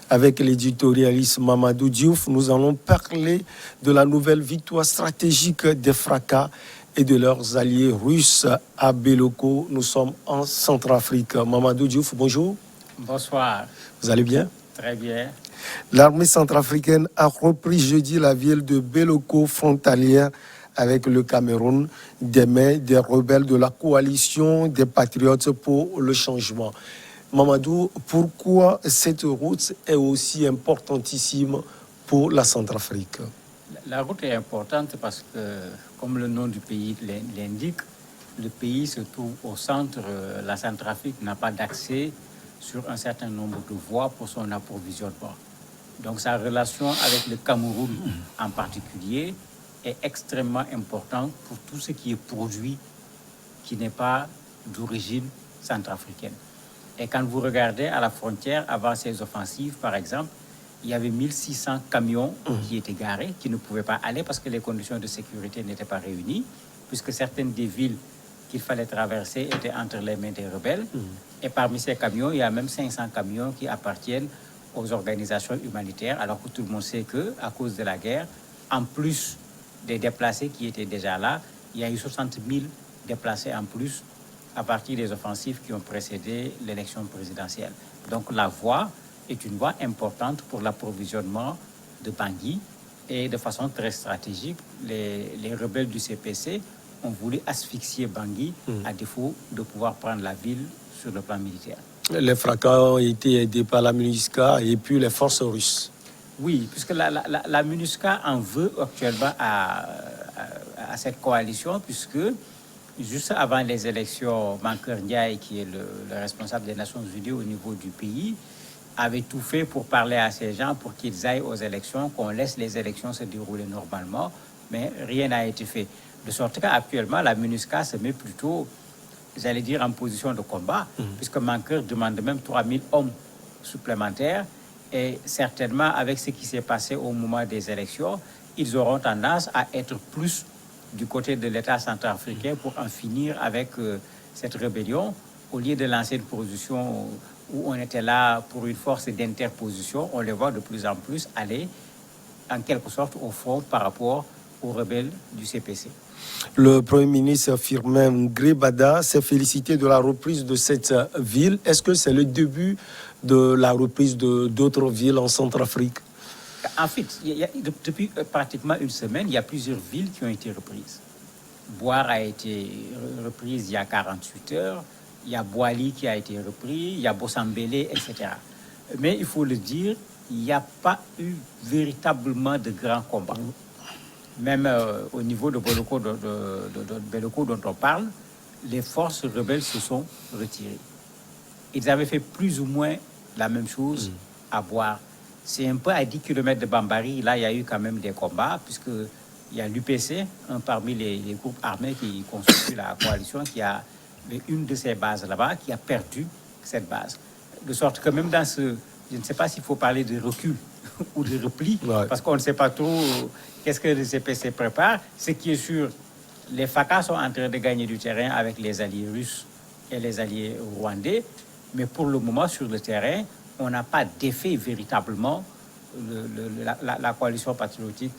Avec l'éditorialiste Mamadou Diouf, nous allons parler de la nouvelle victoire stratégique des Fracas et de leurs alliés russes à Béloko. Nous sommes en Centrafrique. Mamadou Diouf, bonjour. Bonsoir. Vous allez bien? Très bien. L'armée centrafricaine a repris jeudi la ville de Béloko, frontalière avec le Cameroun, des mains des rebelles de la coalition des patriotes pour le changement. Mamadou, pourquoi cette route est aussi importantissime pour la Centrafrique? La route est importante parce que, comme le nom du pays l'indique, le pays se trouve au centre. La Centrafrique n'a pas d'accès sur un certain nombre de voies pour son approvisionnement. Donc sa relation avec le Cameroun en particulier est extrêmement importante pour tout ce qui est produit qui n'est pas d'origine centrafricaine. Et quand vous regardez à la frontière, avant ces offensives, par exemple, il y avait 1600 camions qui étaient garés, qui ne pouvaient pas aller parce que les conditions de sécurité n'étaient pas réunies, puisque certaines des villes qu'il fallait traverser étaient entre les mains des rebelles. Et parmi ces camions, il y a même 500 camions qui appartiennent aux organisations humanitaires, alors que tout le monde sait qu'à cause de la guerre, en plus des déplacés qui étaient déjà là, il y a eu 60 000 déplacés en plus à partir des offensives qui ont précédé l'élection présidentielle. Donc la voie est une voie importante pour l'approvisionnement de Bangui et de façon très stratégique, les rebelles du CPC ont voulu asphyxier Bangui à défaut de pouvoir prendre la ville sur le plan militaire. Les Fracas ont été aidés par la MINUSCA et puis les forces russes. Oui, puisque la MINUSCA en veut actuellement à cette coalition, puisque juste avant les élections, Mankeur Ndiaye, qui est le responsable des Nations Unies au niveau du pays, avait tout fait pour parler à ces gens pour qu'ils aillent aux élections, qu'on laisse les élections se dérouler normalement, mais rien n'a été fait. De sorte qu'actuellement, la MINUSCA se met plutôt, j'allais dire, en position de combat, puisque Mankeur demande même 3000 hommes supplémentaires, et certainement, avec ce qui s'est passé au moment des élections, ils auront tendance à être plus du côté de l'État centrafricain pour en finir avec cette rébellion, au lieu de lancer une position où on était là pour une force d'interposition. On les voit de plus en plus aller, en quelque sorte, au front par rapport aux rebelles du CPC. Le Premier ministre Firmin Grébada s'est félicité de la reprise de cette ville. Est-ce que c'est le début de la reprise d'autres villes en Centrafrique? En fait, depuis pratiquement une semaine, il y a plusieurs villes qui ont été reprises. Boire a été reprise il y a 48 heures. Il y a Boali qui a été repris. Il y a Bossambélé, etc. Mais il faut le dire, il n'y a pas eu véritablement de grands combats. Même au niveau de Béloko, dont on parle, les forces rebelles se sont retirées. Ils avaient fait plus ou moins la même chose à Boire. C'est un peu à 10 km de Bambari. Là, il y a eu quand même des combats, puisqu'il y a l'UPC, un parmi les groupes armés qui constituent la coalition, qui a une de ces bases là-bas, qui a perdu cette base. De sorte que même dans ce... Je ne sais pas s'il faut parler de recul ou de repli, parce qu'on ne sait pas trop qu'est-ce que le CPC prépare. Ce qui est sûr, les FACA sont en train de gagner du terrain avec les alliés russes et les alliés rwandais, mais pour le moment, sur le terrain, on n'a pas d'effet véritablement la coalition patriotique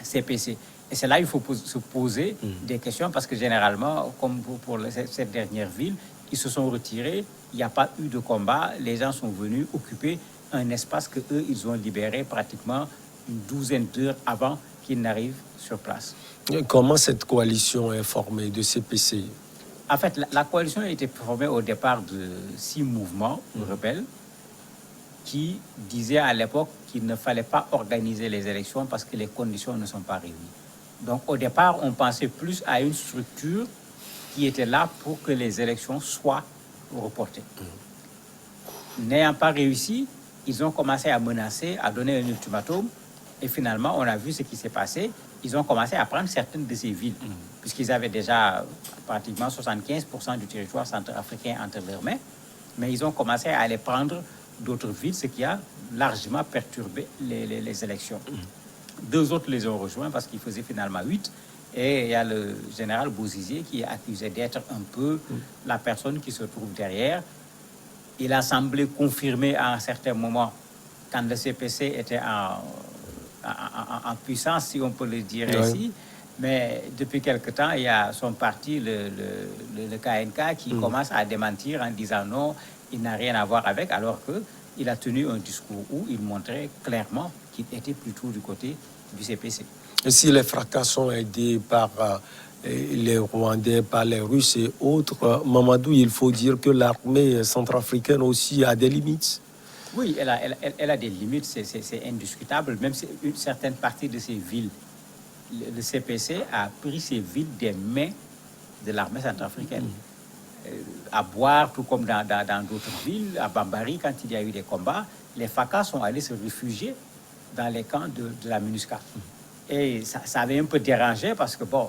CPC. Et c'est là qu'il faut se poser des questions, parce que généralement, comme pour cette dernière ville, ils se sont retirés, il n'y a pas eu de combat, les gens sont venus occuper un espace que eux ils ont libéré pratiquement une douzaine d'heures avant qu'ils n'arrivent sur place. Comment cette coalition est formée de CPC? En fait, la coalition a été formée au départ de 6 mouvements rebelles qui disaient à l'époque qu'il ne fallait pas organiser les élections parce que les conditions ne sont pas réunies. Donc au départ, on pensait plus à une structure qui était là pour que les élections soient reportées. N'ayant pas réussi, ils ont commencé à menacer, à donner un ultimatum, et finalement, on a vu ce qui s'est passé. Ils ont commencé à prendre certaines de ces villes, puisqu'ils avaient déjà pratiquement 75% du territoire centrafricain entre leurs mains, mais ils ont commencé à aller prendre d'autres villes, ce qui a largement perturbé les élections. 2 autres les ont rejoints parce qu'ils faisaient finalement 8. Et il y a le général Bouzizier qui est accusé d'être un peu la personne qui se trouve derrière. Il a semblé confirmer à un certain moment quand le CPC était en puissance, si on peut le dire ainsi. Mais depuis quelque temps, il y a son parti, le KNK, qui commence à démentir en disant non, il n'a rien à voir avec, alors qu'il a tenu un discours où il montrait clairement qu'il était plutôt du côté du CPC. Et si les fracas sont aidés par les Rwandais, par les Russes et autres, Mamadou, il faut dire que l'armée centrafricaine aussi a des limites. Oui, elle a des limites, c'est indiscutable. Même si une certaine partie de ces villes, le CPC a pris ces villes des mains de l'armée centrafricaine. À Boire, tout comme dans d'autres villes, à Bambari, quand il y a eu des combats, les FACA sont allés se réfugier dans les camps de la MINUSCA. Et ça avait un peu dérangé parce que, bon,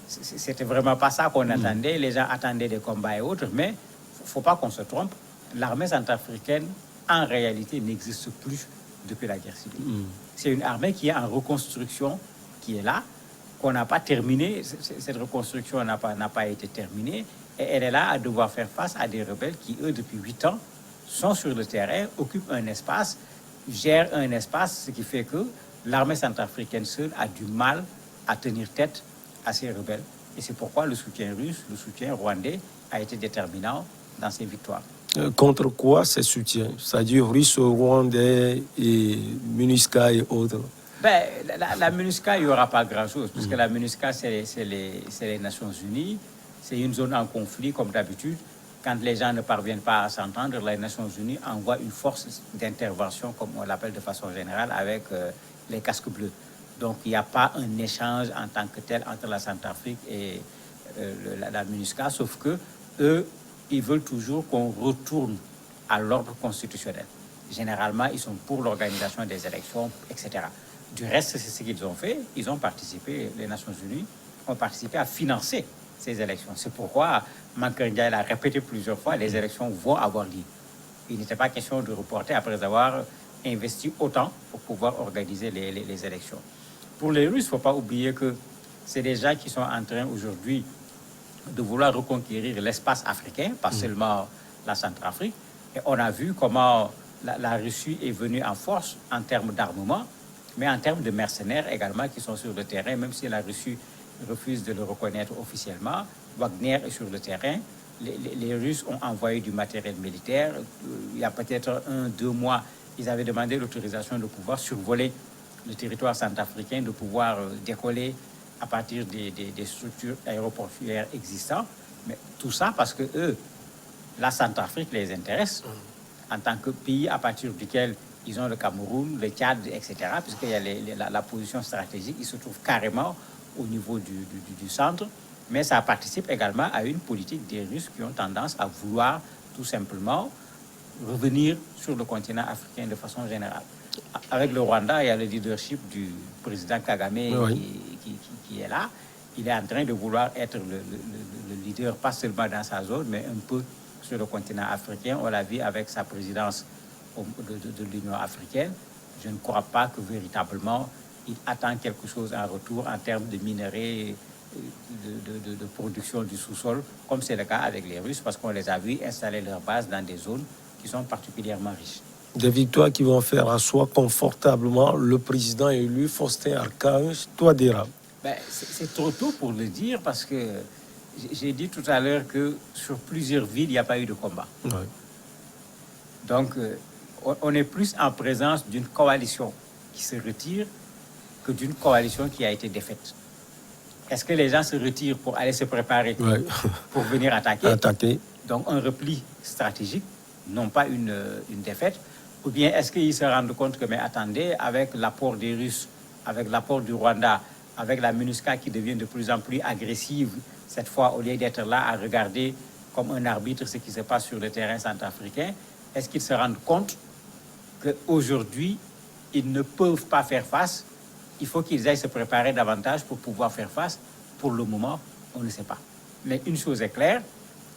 c'était vraiment pas ça qu'on attendait. Les gens attendaient des combats et autres, mais il ne faut pas qu'on se trompe. L'armée centrafricaine, en réalité, n'existe plus depuis la guerre civile. C'est une armée qui est en reconstruction, qui est là, qu'on n'a pas terminée. Cette reconstruction n'a pas été terminée. Et elle est là à devoir faire face à des rebelles qui, eux, depuis 8 ans, sont sur le terrain, occupent un espace, gèrent un espace, ce qui fait que l'armée centrafricaine seule a du mal à tenir tête à ces rebelles. Et c'est pourquoi le soutien russe, le soutien rwandais a été déterminant dans ces victoires. Contre quoi ces soutiens? C'est-à-dire russe, rwandais et MINUSCA et autres? Ben, la MINUSCA, il n'y aura pas grand-chose, puisque la MINUSCA, c'est les Nations Unies. C'est une zone en conflit, comme d'habitude. Quand les gens ne parviennent pas à s'entendre, les Nations Unies envoient une force d'intervention, comme on l'appelle de façon générale, avec les casques bleus. Donc, il n'y a pas un échange en tant que tel entre la Centrafrique et la MINUSCA, sauf que eux, ils veulent toujours qu'on retourne à l'ordre constitutionnel. Généralement, ils sont pour l'organisation des élections, etc. Du reste, c'est ce qu'ils ont fait. Ils ont participé, les Nations Unies ont participé à financer ces élections. C'est pourquoi Mankeur Ndiaye l'a répété plusieurs fois, les élections vont avoir lieu. Il n'était pas question de reporter après avoir investi autant pour pouvoir organiser les élections. Pour les Russes, il ne faut pas oublier que c'est des gens qui sont en train aujourd'hui de vouloir reconquérir l'espace africain, pas seulement la Centrafrique. Et on a vu comment la Russie est venue en force en termes d'armement, mais en termes de mercenaires également qui sont sur le terrain, même si la Russie refuse de le reconnaître officiellement. Wagner est sur le terrain. Les Russes ont envoyé du matériel militaire. Il y a peut-être 1-2 mois, ils avaient demandé l'autorisation de pouvoir survoler le territoire centrafricain, de pouvoir décoller à partir des structures aéroportuaires existantes. Mais tout ça parce que eux, la Centrafrique les intéresse en tant que pays à partir duquel ils ont le Cameroun, le Tchad, etc. Puisqu'il y a la position stratégique, ils se trouvent carrément au niveau du centre. Mais ça participe également à une politique des Russes qui ont tendance à vouloir tout simplement revenir sur le continent africain de façon générale. Avec le Rwanda, il y a le leadership du président Kagame qui est là. Il est en train de vouloir être le leader, pas seulement dans sa zone, mais un peu sur le continent africain. On l'a vu avec sa présidence de l'Union africaine. Je ne crois pas que véritablement il attend quelque chose en retour en termes de minerais, de production du sous-sol, comme c'est le cas avec les Russes, parce qu'on les a vus installer leur base dans des zones qui sont particulièrement riches. Des victoires qui vont faire asseoir confortablement le président élu Faustin Archange Touadéra. Ben, c'est trop tôt pour le dire parce que j'ai dit tout à l'heure que sur plusieurs villes, il n'y a pas eu de combat. Oui. Donc, on est plus en présence d'une coalition qui se retire que d'une coalition qui a été défaite. Est-ce que les gens se retirent pour aller se préparer pour venir attaquer? Donc, un repli stratégique, non pas une défaite. Ou bien est-ce qu'ils se rendent compte que, mais attendez, avec l'apport des Russes, avec l'apport du Rwanda, avec la MINUSCA qui devient de plus en plus agressive, cette fois, au lieu d'être là à regarder comme un arbitre ce qui se passe sur le terrain centrafricain, est-ce qu'ils se rendent compte qu'aujourd'hui, ils ne peuvent pas faire face? Il faut qu'ils aillent se préparer davantage pour pouvoir faire face. Pour le moment, on ne sait pas. Mais une chose est claire,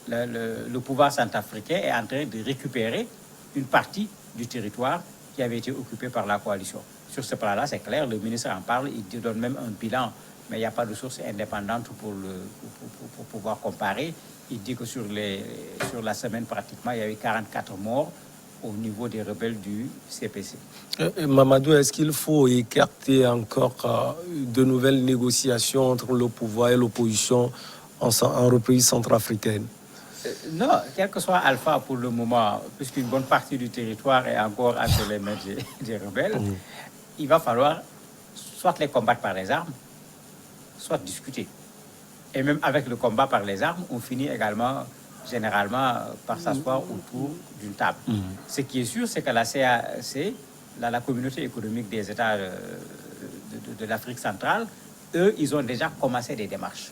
le pouvoir centrafricain est en train de récupérer une partie du territoire qui avait été occupé par la coalition. Sur ce plan-là, c'est clair, le ministre en parle, il donne même un bilan, mais il n'y a pas de source indépendante pour pouvoir comparer. Il dit que sur la semaine, pratiquement, il y a eu 44 morts au niveau des rebelles du CPC. Mamadou, est-ce qu'il faut écarter encore de nouvelles négociations entre le pouvoir et l'opposition en reprise centrafricaine? Non, quel que soit Alpha pour le moment, puisqu'une bonne partie du territoire est encore entre les mains des rebelles, il va falloir soit les combattre par les armes, soit discuter. Et même avec le combat par les armes, on finit également, généralement, par s'asseoir autour d'une table. Ce qui est sûr, c'est que la CAC, la communauté économique des États de l'Afrique centrale, eux, ils ont déjà commencé des démarches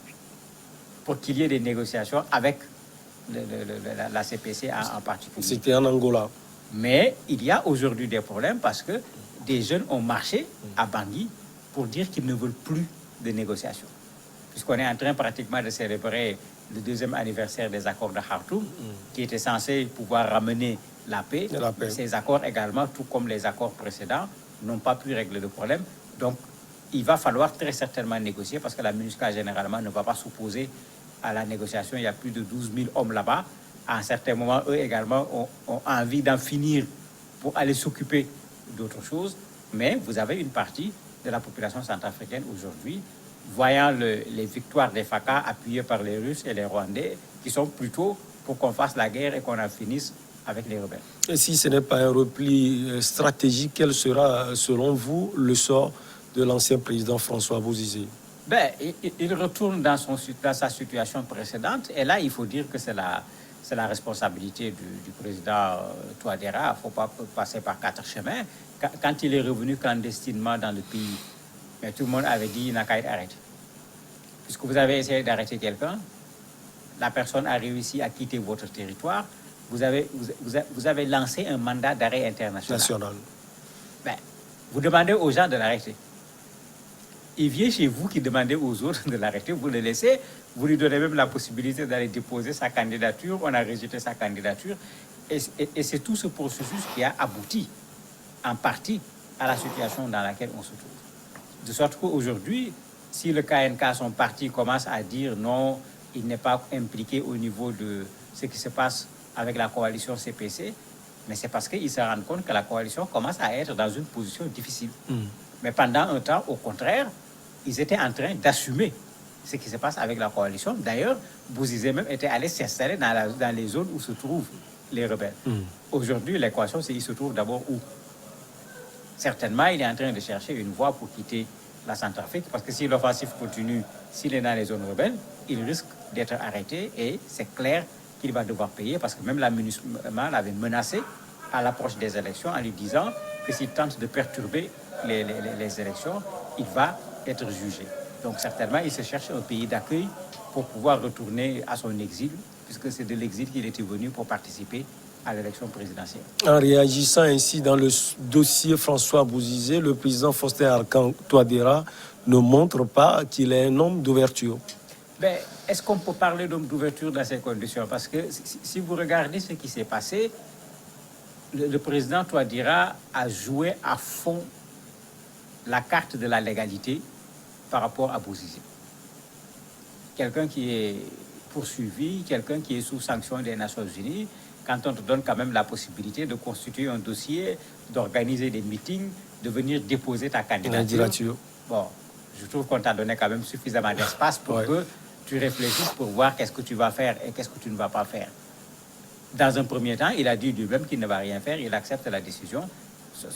pour qu'il y ait des négociations avec la CPC en particulier. C'était en Angola. Mais il y a aujourd'hui des problèmes parce que des jeunes ont marché à Bangui pour dire qu'ils ne veulent plus de négociations. Puisqu'on est en train pratiquement de célébrer le 2e anniversaire des accords de Khartoum, qui étaient censés pouvoir ramener la paix. Ces accords également, tout comme les accords précédents, n'ont pas pu régler le problème. Donc, il va falloir très certainement négocier parce que la MINUSCA, généralement, ne va pas s'opposer à la négociation. Il y a plus de 12 000 hommes là-bas. À un certain moment, eux également ont envie d'en finir pour aller s'occuper d'autres choses. Mais vous avez une partie de la population centrafricaine aujourd'hui, voyant les victoires des FACA appuyées par les Russes et les Rwandais, qui sont plutôt pour qu'on fasse la guerre et qu'on en finisse avec les rebelles. Et si ce n'est pas un repli stratégique, quel sera, selon vous, le sort de l'ancien président François Bozizé? Il retourne dans sa situation précédente. Et là, il faut dire que c'est la responsabilité du président Touadéra. Il ne faut pas passer par 4 chemins. Quand il est revenu clandestinement dans le pays, mais tout le monde avait dit qu'il n'a qu'à être arrêté. Puisque vous avez essayé d'arrêter quelqu'un, la personne a réussi à quitter votre territoire, vous avez lancé un mandat d'arrêt international. Vous demandez aux gens de l'arrêter. Il vient chez vous qui demandez aux autres de l'arrêter, vous le laissez, vous lui donnez même la possibilité d'aller déposer sa candidature, on a rejeté sa candidature, et c'est tout ce processus qui a abouti en partie à la situation dans laquelle on se trouve. De sorte qu'aujourd'hui, si le KNK, son parti, commence à dire non, il n'est pas impliqué au niveau de ce qui se passe avec la coalition CPC, mais c'est parce qu'ils se rendent compte que la coalition commence à être dans une position difficile. Mais pendant un temps, au contraire, ils étaient en train d'assumer ce qui se passe avec la coalition. D'ailleurs, Bozizé même était allé s'installer dans les zones où se trouvent les rebelles. Aujourd'hui, l'équation, c'est qu'il se trouve d'abord où? Certainement, il est en train de chercher une voie pour quitter la Centrafrique, parce que si l'offensive continue, s'il est dans les zones rebelles, il risque d'être arrêté et c'est clair qu'il va devoir payer, parce que même la MINUSMA l'avait menacé à l'approche des élections en lui disant que s'il tente de perturber les élections, il va être jugé. Donc certainement, il se cherche un pays d'accueil pour pouvoir retourner à son exil, puisque c'est de l'exil qu'il était venu pour participer à l'élection présidentielle. En réagissant ainsi dans le dossier François Bozizé, le président Faustin Archange Touadéra ne montre pas qu'il est un homme d'ouverture. Est-ce qu'on peut parler d'homme d'ouverture dans ces conditions? Parce que si vous regardez ce qui s'est passé, le président Touadéra a joué à fond la carte de la légalité par rapport à Bozizé. Quelqu'un qui est poursuivi, quelqu'un qui est sous sanction des Nations Unies, quand on te donne quand même la possibilité de constituer un dossier, d'organiser des meetings, de venir déposer ta candidature. Bon, je trouve qu'on t'a donné quand même suffisamment d'espace pour que tu réfléchisses pour voir qu'est-ce que tu vas faire et qu'est-ce que tu ne vas pas faire. Dans un premier temps, il a dit lui-même qu'il ne va rien faire, il accepte la décision.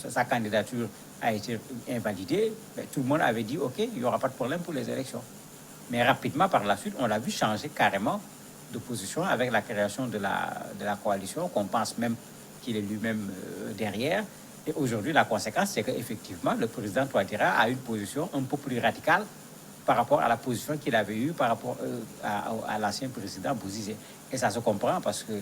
Sa candidature a été invalidée. Tout le monde avait dit, OK, il n'y aura pas de problème pour les élections. Mais rapidement, par la suite, on l'a vu changer carrément de position avec la création de la coalition, qu'on pense même qu'il est lui-même derrière. Et aujourd'hui, la conséquence, c'est qu'effectivement, le président Touadéra a une position un peu plus radicale par rapport à la position qu'il avait eue par rapport à l'ancien président Bozizé. Et ça se comprend parce que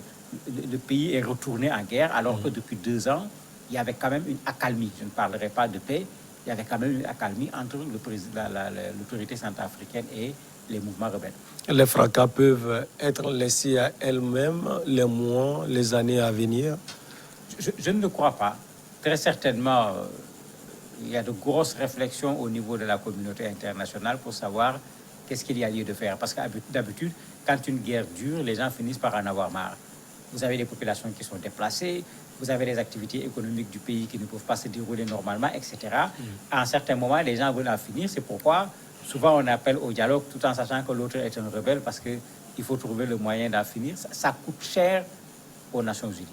le pays est retourné en guerre, alors que depuis 2 ans, il y avait quand même une accalmie. Je ne parlerai pas de paix, il y avait quand même une accalmie entre l'autorité centrafricaine et les mouvements rebelles. Les fracas peuvent être laissés à elles-mêmes les mois, les années à venir? Je ne le crois pas. Très certainement, il y a de grosses réflexions au niveau de la communauté internationale pour savoir qu'est-ce qu'il y a lieu de faire. Parce que d'habitude, quand une guerre dure, les gens finissent par en avoir marre. Vous avez des populations qui sont déplacées, vous avez les activités économiques du pays qui ne peuvent pas se dérouler normalement, etc. À un certain moment, les gens veulent en finir. C'est pourquoi souvent on appelle au dialogue tout en sachant que l'autre est un rebelle parce qu'il faut trouver le moyen d'en finir. Ça coûte cher aux Nations Unies.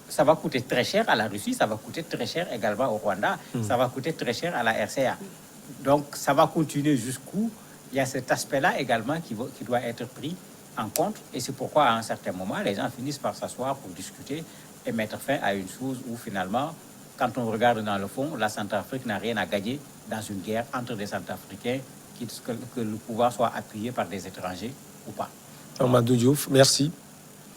Ça va coûter très cher à la Russie, ça va coûter très cher également au Rwanda, ça va coûter très cher à la RCA. Donc ça va continuer jusqu'où il y a cet aspect-là également qui doit être pris en compte. Et c'est pourquoi à un certain moment, les gens finissent par s'asseoir pour discuter et mettre fin à une chose où finalement, quand on regarde dans le fond, la Centrafrique n'a rien à gagner dans une guerre entre des Centrafricains, que le pouvoir soit appuyé par des étrangers ou pas. Amadou Diouf, merci.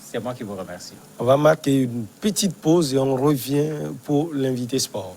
C'est moi qui vous remercie. On va marquer une petite pause et on revient pour l'invité sport.